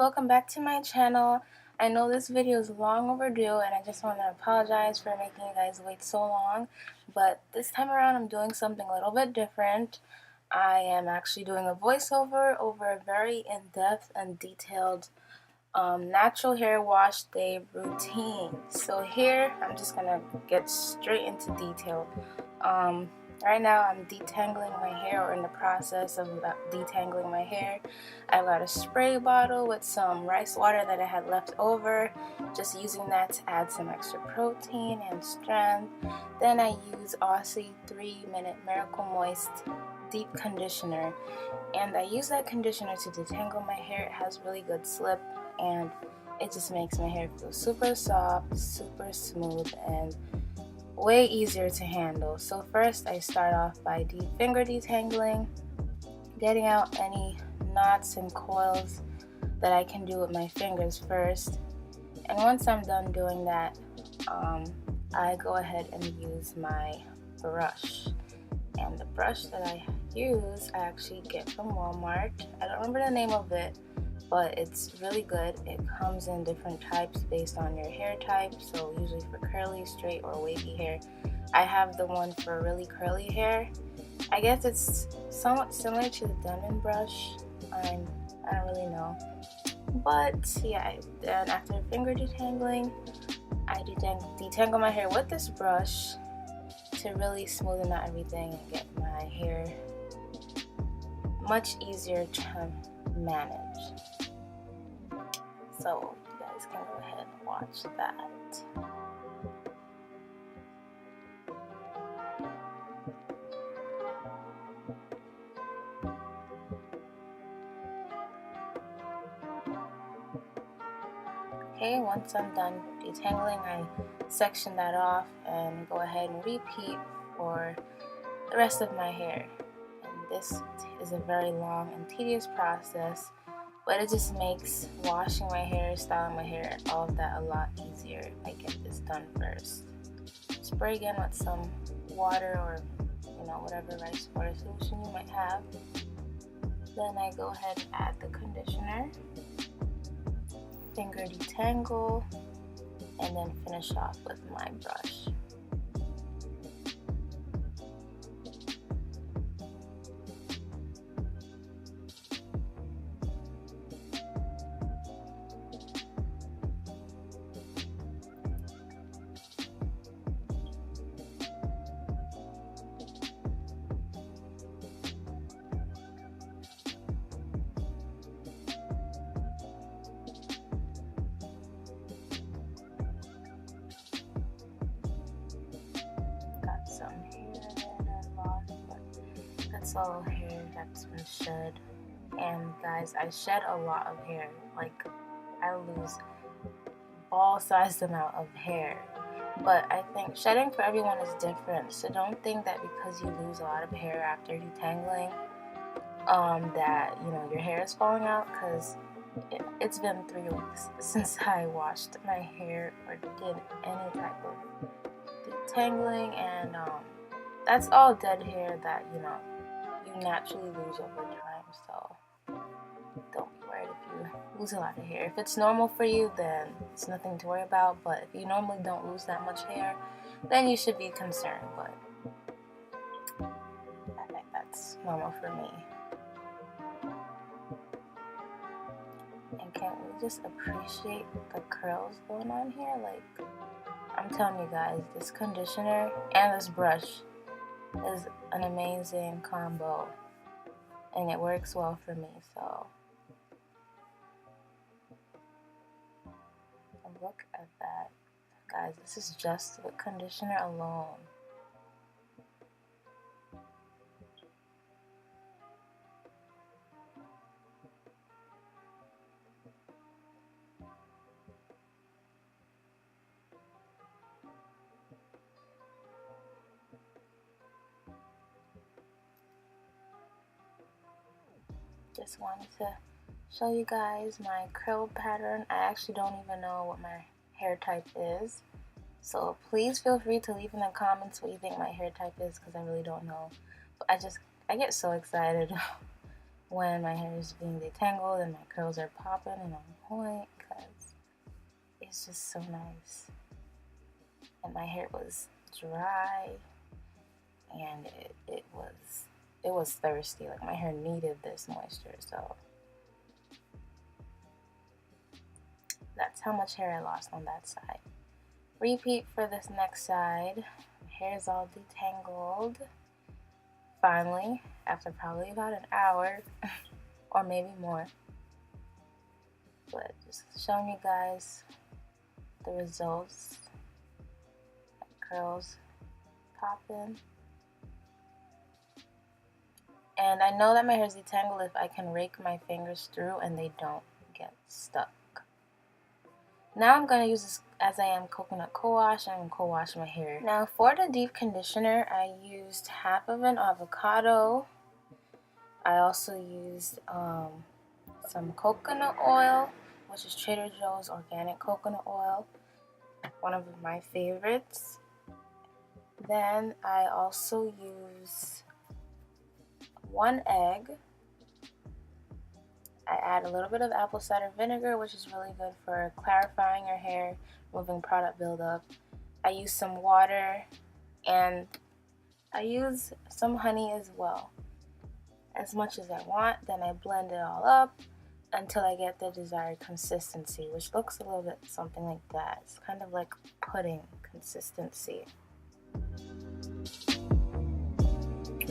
welcome back to my channel. I know this video is long overdue and I just want to apologize for making you guys wait so long, but this time around I'm doing something a little bit different. I am actually doing a voiceover over a very in-depth and detailed natural hair wash day routine. So here I'm just gonna get straight into detail. Right now I'm detangling my hair, or in the process of detangling my hair. I've got a spray bottle with some rice water that I had left over, just using that to add some extra protein and strength. Then I use Aussie 3-minute Miracle Moist deep conditioner, and I use that conditioner to detangle my hair. It has really good slip and it just makes my hair feel super soft, super smooth, and way easier to handle. So first I start off by finger detangling, getting out any knots and coils that I can do with my fingers first. And once I'm done doing that, I go ahead and use my brush. And the brush that I use, I actually get from Walmart. I don't remember the name of it, but it's really good. It comes in different types based on your hair type, so usually for curly, straight, or wavy hair. I have the one for really curly hair. I guess it's somewhat similar to the Denman brush. I don't really know. But yeah, then after finger detangling, I detangle my hair with this brush to really smoothen out everything and get my hair much easier to manage. So you guys can go ahead and watch that. Okay, once I'm done detangling, I section that off and go ahead and repeat for the rest of my hair. And this is a very long and tedious process, but it just makes washing my hair, styling my hair, all of that a lot easier if I get this done first. Spray again with some water, or whatever rice water solution you might have. Then I go ahead and add the conditioner, finger detangle, and then finish off with my brush. Some hair that I lost, but that's all hair that's been shed. And guys, I shed a lot of hair. Like, I lose ball-sized amount of hair. But I think shedding for everyone is different, so don't think that because you lose a lot of hair after detangling, that your hair is falling out, because it's been 3 weeks since I washed my hair or did any type of detangling, and that's all dead hair that you naturally lose over time. So don't be worried if you lose a lot of hair. If it's normal for you, then it's nothing to worry about, but if you normally don't lose that much hair, then you should be concerned. But I think that's normal for me. And can't we just appreciate the curls going on here? Like, I'm telling you guys, this conditioner and this brush is an amazing combo, and it works well for me. So look at that, guys. This is just with conditioner alone. Just wanted to show you guys my curl pattern. I actually don't even know what my hair type is, so please feel free to leave in the comments what you think my hair type is, because I really don't know. But I get so excited when my hair is being detangled and my curls are popping and on point, because it's just so nice. And my hair was dry, and it was thirsty. Like, my hair needed this moisture. So that's how much hair I lost on that side. Repeat for this next side. My hair is all detangled. Finally, after probably about an hour or maybe more. But just showing you guys the results. Curls popping. And I know that my hair is detangled if I can rake my fingers through and they don't get stuck. Now I'm going to use this, as I am coconut co-wash, I'm going to co-wash my hair. Now for the deep conditioner, I used half of an avocado. I also used some coconut oil, which is Trader Joe's organic coconut oil, one of my favorites. Then I also use 1 egg. I add a little bit of apple cider vinegar, which is really good for clarifying your hair, removing product buildup. I use some water, and I use some honey as well, as much as I want. Then I blend it all up until I get the desired consistency, which looks a little bit something like that. It's kind of like pudding consistency.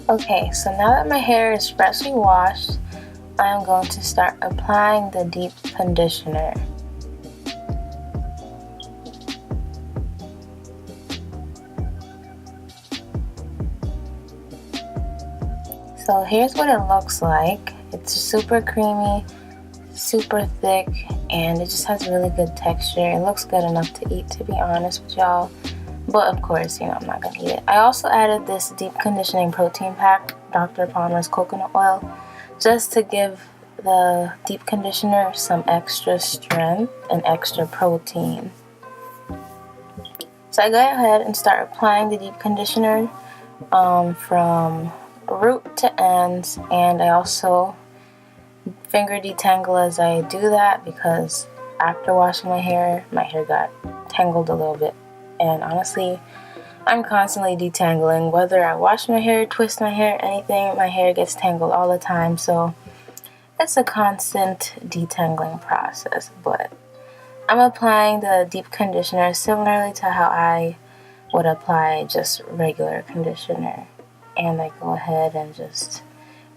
Okay, so now that my hair is freshly washed, I'm going to start applying the deep conditioner. So here's what it looks like. It's super creamy, super thick, and it just has really good texture. It looks good enough to eat, to be honest with y'all. But of course, you know, I'm not gonna eat it. I also added this deep conditioning protein pack, Dr. Palmer's coconut oil, just to give the deep conditioner some extra strength and extra protein. So I go ahead and start applying the deep conditioner from root to ends, and I also finger detangle as I do that, because after washing my hair got tangled a little bit. And honestly, I'm constantly detangling. Whether I wash my hair, twist my hair, anything, my hair gets tangled all the time. So it's a constant detangling process. But I'm applying the deep conditioner similarly to how I would apply just regular conditioner. And I go ahead and just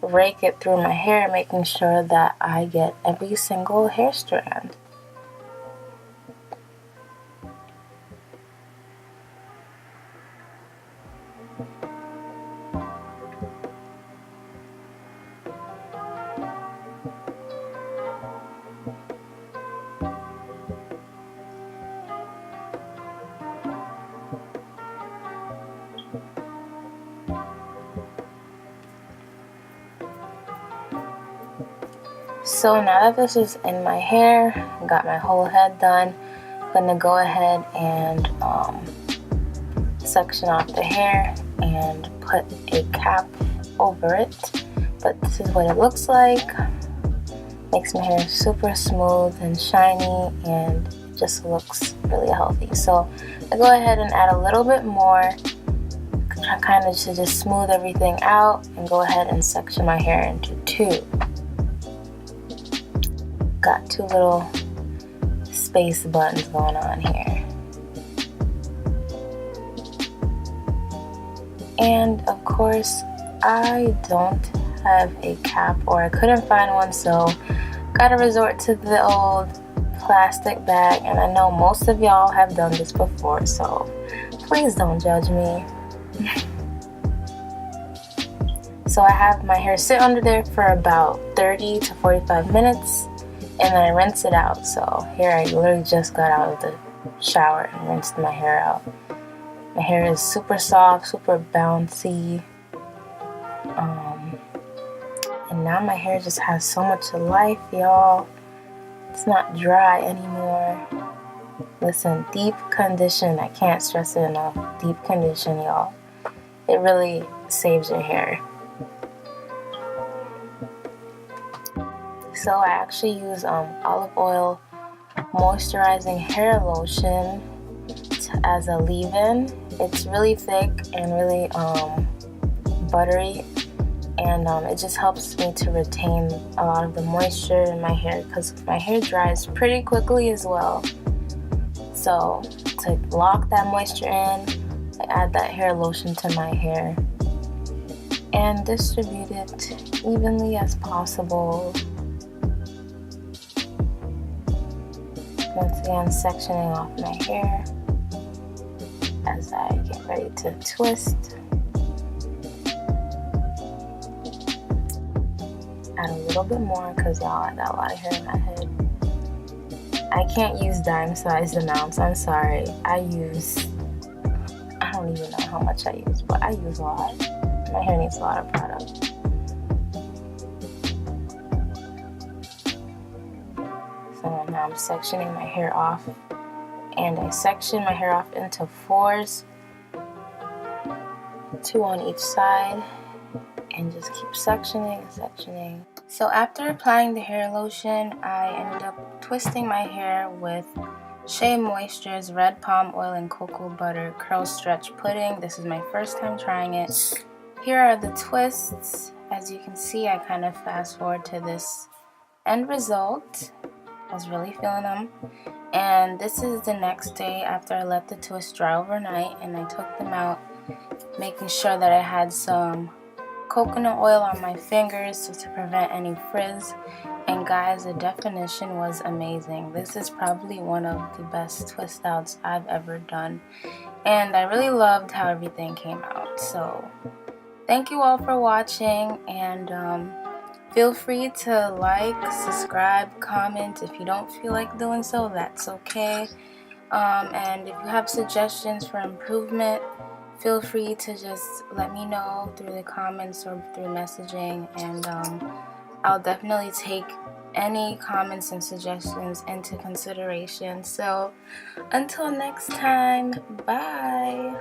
rake it through my hair, making sure that I get every single hair strand. So now that this is in my hair, got my whole head done, I'm gonna go ahead and section off the hair and put a cap over it. But this is what it looks like. Makes my hair super smooth and shiny, and just looks really healthy. So I go ahead and add a little bit more, kind of to just smooth everything out, and go ahead and section my hair into 2. Got 2 little space buttons going on here. And of course, I don't have a cap, or I couldn't find one, so gotta resort to the old plastic bag. And I know most of y'all have done this before, so please don't judge me. So I have my hair sit under there for about 30 to 45 minutes, and then I rinse it out. So here I literally just got out of the shower and rinsed my hair out. My hair is super soft, super bouncy. And now my hair just has so much life, y'all. It's not dry anymore. Listen, deep condition. I can't stress it enough. Deep condition, y'all. It really saves your hair. So I actually use olive oil moisturizing hair lotion as a leave-in. It's really thick and really buttery, and it just helps me to retain a lot of the moisture in my hair because my hair dries pretty quickly as well. So to lock that moisture in, I add that hair lotion to my hair and distribute it evenly as possible. Once again, sectioning off my hair as I get ready to twist. Add a little bit more because y'all, I got a lot of hair in my head. I can't use dime-sized amounts, I'm sorry. I don't even know how much I use, but I use a lot. My hair needs a lot of product. So now I'm sectioning my hair off, and I section my hair off into 4s, 2 on each side, and just keep sectioning and sectioning. So after applying the hair lotion, I ended up twisting my hair with Shea Moisture's Red Palm Oil and Cocoa Butter Curl Stretch Pudding. This is my first time trying it. Here are the twists. As you can see, I kind of fast forward to this end result. I was really feeling them. And this is the next day after I let the twists dry overnight, and I took them out, making sure that I had some coconut oil on my fingers to prevent any frizz. And guys, the definition was amazing. This is probably one of the best twist outs I've ever done, and I really loved how everything came out. So thank you all for watching, and feel free to like, subscribe, comment. If you don't feel like doing so, that's okay. And if you have suggestions for improvement, feel free to just let me know through the comments or through messaging, and I'll definitely take any comments and suggestions into consideration. So until next time, bye.